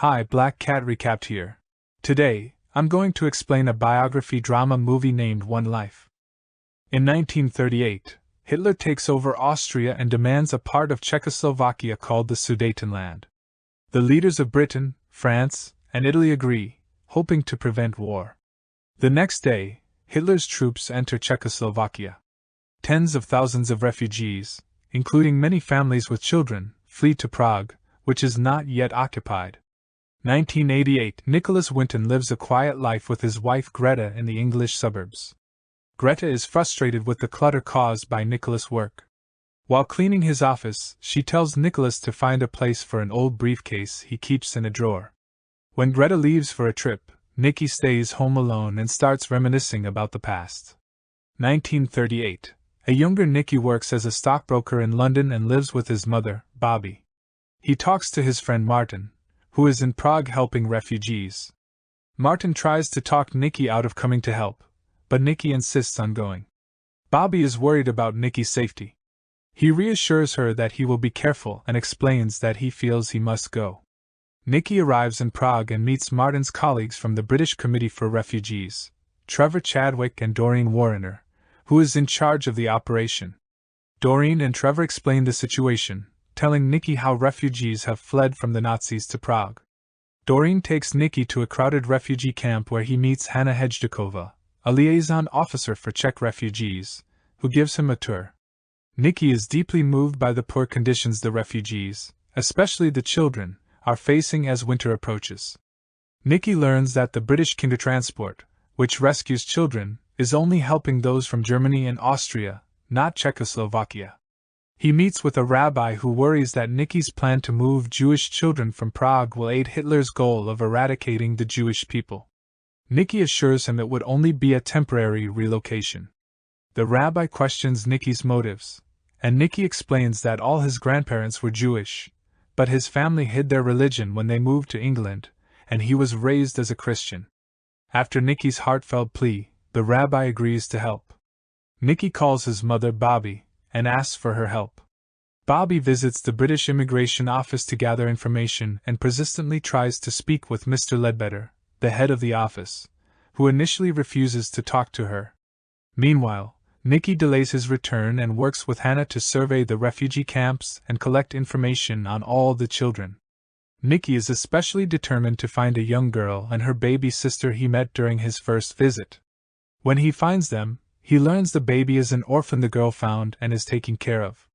Hi, Black Cat Recapped here. Today, I'm going to explain a biography drama movie named One Life. In 1938, Hitler takes over Austria and demands a part of Czechoslovakia called the Sudetenland. The leaders of Britain, France, and Italy agree, hoping to prevent war. The next day, Hitler's troops enter Czechoslovakia. Tens of thousands of refugees, including many families with children, flee to Prague, which is not yet occupied. 1988 Nicholas Winton lives a quiet life with his wife Greta in the English suburbs. Greta is frustrated with the clutter caused by Nicholas' work. While cleaning his office, she tells Nicholas to find a place for an old briefcase he keeps in a drawer. When Greta leaves for a trip, Nicky stays home alone and starts reminiscing about the past. 1938 A younger Nicky works as a stockbroker in London and lives with his mother, Bobby. He talks to his friend Martin, who is in Prague helping refugees. Martin tries to talk Nicky out of coming to help, but Nicky insists on going. Bobby is worried about Nicky's safety. He reassures her that he will be careful and explains that he feels he must go. Nicky arrives in Prague and meets Martin's colleagues from the British Committee for Refugees, Trevor, Chadwick, and Doreen Warriner, who is in charge of the operation. Doreen and Trevor explain the situation, telling Nicky how refugees have fled from the Nazis to Prague. Doreen takes Nicky to a crowded refugee camp where he meets Hanna Hejdukova, a liaison officer for Czech refugees, who gives him a tour. Nicky is deeply moved by the poor conditions the refugees, especially the children, are facing as winter approaches. Nicky learns that the British Kindertransport, which rescues children, is only helping those from Germany and Austria, not Czechoslovakia. He meets with a rabbi who worries that Nicky's plan to move Jewish children from Prague will aid Hitler's goal of eradicating the Jewish people. Nicky assures him it would only be a temporary relocation. The rabbi questions Nicky's motives, and Nicky explains that all his grandparents were Jewish, but his family hid their religion when they moved to England, and he was raised as a Christian. After Nicky's heartfelt plea, the rabbi agrees to help. Nicky calls his mother Bobby and asks for her help. Bobby visits the British Immigration Office to gather information and persistently tries to speak with Mr. Ledbetter, the head of the office, who initially refuses to talk to her. Meanwhile, Nicky delays his return and works with Hannah to survey the refugee camps and collect information on all the children. Nicky is especially determined to find a young girl and her baby sister he met during his first visit. When he finds them, he learns the baby is an orphan the girl found and is taken care of.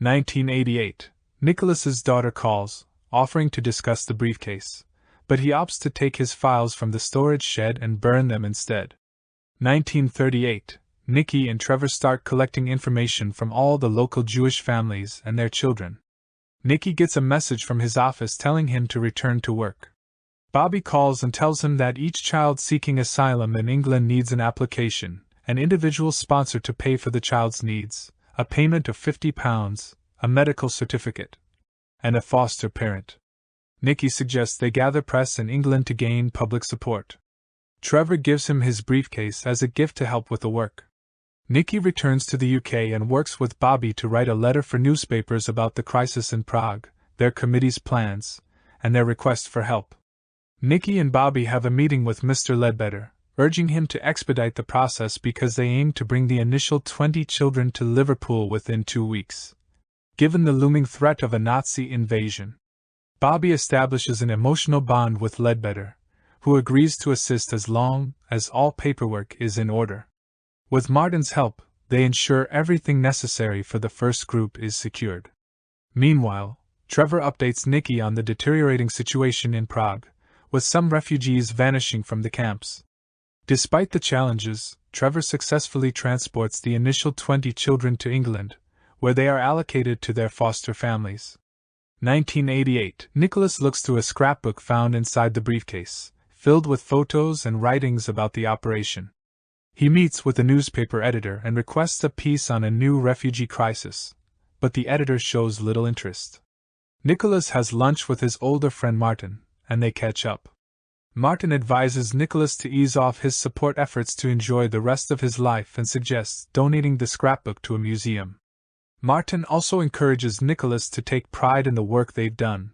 1988 Nicholas's daughter calls, offering to discuss the briefcase, but he opts to take his files from the storage shed and burn them instead. 1938 Nicky and Trevor start collecting information from all the local Jewish families and their children. Nicky gets a message from his office telling him to return to work. Bobby calls and tells him that each child seeking asylum in England needs an application, an individual sponsor to pay for the child's needs, a payment of £50, a medical certificate, and a foster parent. Nicky suggests they gather press in England to gain public support. Trevor gives him his briefcase as a gift to help with the work. Nicky returns to the UK and works with Bobby to write a letter for newspapers about the crisis in Prague, their committee's plans, and their request for help. Nicky and Bobby have a meeting with Mr. Ledbetter, urging him to expedite the process because they aim to bring the initial 20 children to Liverpool within 2 weeks, given the looming threat of a Nazi invasion. Bobby establishes an emotional bond with Ledbetter, who agrees to assist as long as all paperwork is in order. With Martin's help, they ensure everything necessary for the first group is secured. Meanwhile, Trevor updates Nicky on the deteriorating situation in Prague, with some refugees vanishing from the camps. Despite the challenges, Trevor successfully transports the initial 20 children to England, where they are allocated to their foster families. 1988 Nicholas looks through a scrapbook found inside the briefcase, filled with photos and writings about the operation. He meets with a newspaper editor and requests a piece on a new refugee crisis, but the editor shows little interest. Nicholas has lunch with his older friend Martin, and they catch up. Martin advises Nicholas to ease off his support efforts to enjoy the rest of his life and suggests donating the scrapbook to a museum. Martin also encourages Nicholas to take pride in the work they've done.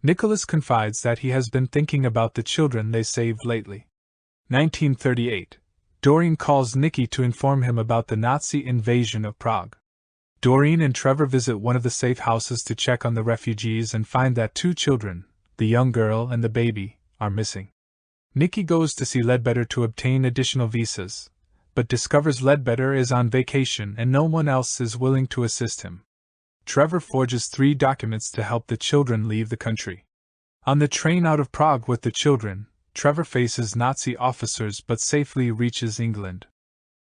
Nicholas confides that he has been thinking about the children they saved lately. 1938. Doreen calls Nicky to inform him about the Nazi invasion of Prague. Doreen and Trevor visit one of the safe houses to check on the refugees and find that 2 children, the young girl and the baby, are missing. Nicky goes to see Ledbetter to obtain additional visas, but discovers Ledbetter is on vacation and no one else is willing to assist him. Trevor forges 3 documents to help the children leave the country. On the train out of Prague with the children, Trevor faces Nazi officers but safely reaches England.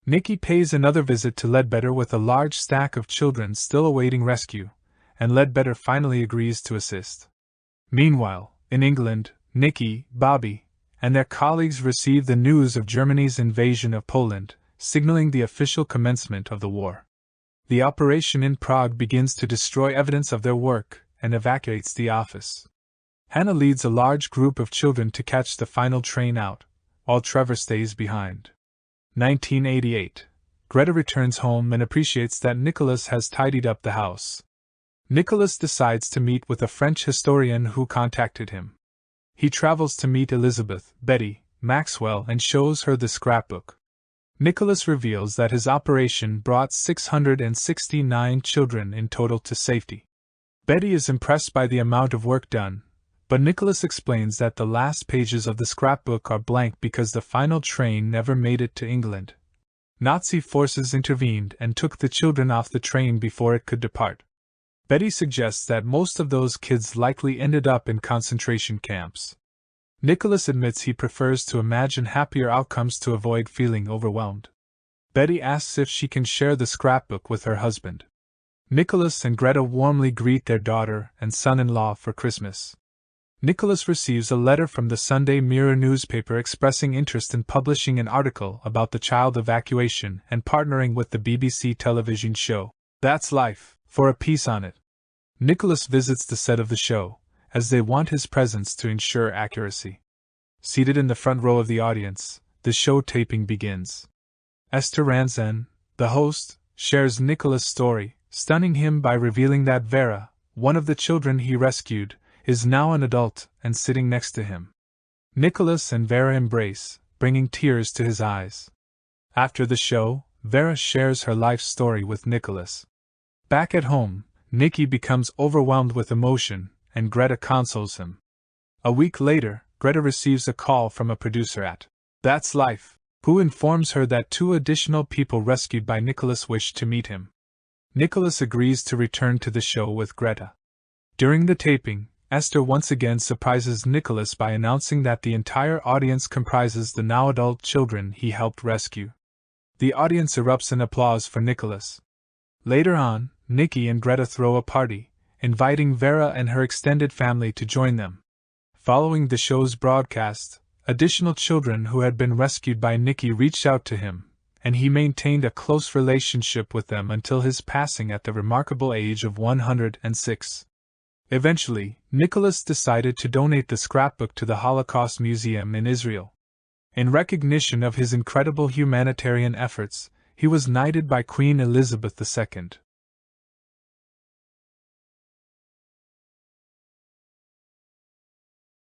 Nicky pays another visit to Ledbetter with a large stack of children still awaiting rescue, and Ledbetter finally agrees to assist. Meanwhile, in England, Nicky, Bobby, and their colleagues receive the news of Germany's invasion of Poland, signaling the official commencement of the war. The operation in Prague begins to destroy evidence of their work and evacuates the office. Hannah leads a large group of children to catch the final train out, while Trevor stays behind. 1988. Greta returns home and appreciates that Nicholas has tidied up the house. Nicholas decides to meet with a French historian who contacted him. He travels to meet Elizabeth, Betty, Maxwell and shows her the scrapbook. Nicholas reveals that his operation brought 669 children in total to safety. Betty is impressed by the amount of work done, but Nicholas explains that the last pages of the scrapbook are blank because the final train never made it to England. Nazi forces intervened and took the children off the train before it could depart. Betty suggests that most of those kids likely ended up in concentration camps. Nicholas admits he prefers to imagine happier outcomes to avoid feeling overwhelmed. Betty asks if she can share the scrapbook with her husband. Nicholas and Greta warmly greet their daughter and son-in-law for Christmas. Nicholas receives a letter from the Sunday Mirror newspaper expressing interest in publishing an article about the child evacuation and partnering with the BBC television show, That's Life, for a piece on it. Nicholas visits the set of the show, as they want his presence to ensure accuracy. Seated in the front row of the audience, the show taping begins. Esther Ranzen, the host, shares Nicholas' story, stunning him by revealing that Vera, one of the children he rescued, is now an adult and sitting next to him. Nicholas and Vera embrace, bringing tears to his eyes. After the show, Vera shares her life story with Nicholas. Back at home, Nicky becomes overwhelmed with emotion, and Greta consoles him. A week later, Greta receives a call from a producer at That's Life, who informs her that 2 additional people rescued by Nicholas wish to meet him. Nicholas agrees to return to the show with Greta. During the taping, Esther once again surprises Nicholas by announcing that the entire audience comprises the now adult children he helped rescue. The audience erupts in applause for Nicholas. Later on, Nicky and Greta throw a party, inviting Vera and her extended family to join them. Following the show's broadcast, additional children who had been rescued by Nicky reached out to him, and he maintained a close relationship with them until his passing at the remarkable age of 106. Eventually, Nicholas decided to donate the scrapbook to the Holocaust Museum in Israel. In recognition of his incredible humanitarian efforts, he was knighted by Queen Elizabeth II.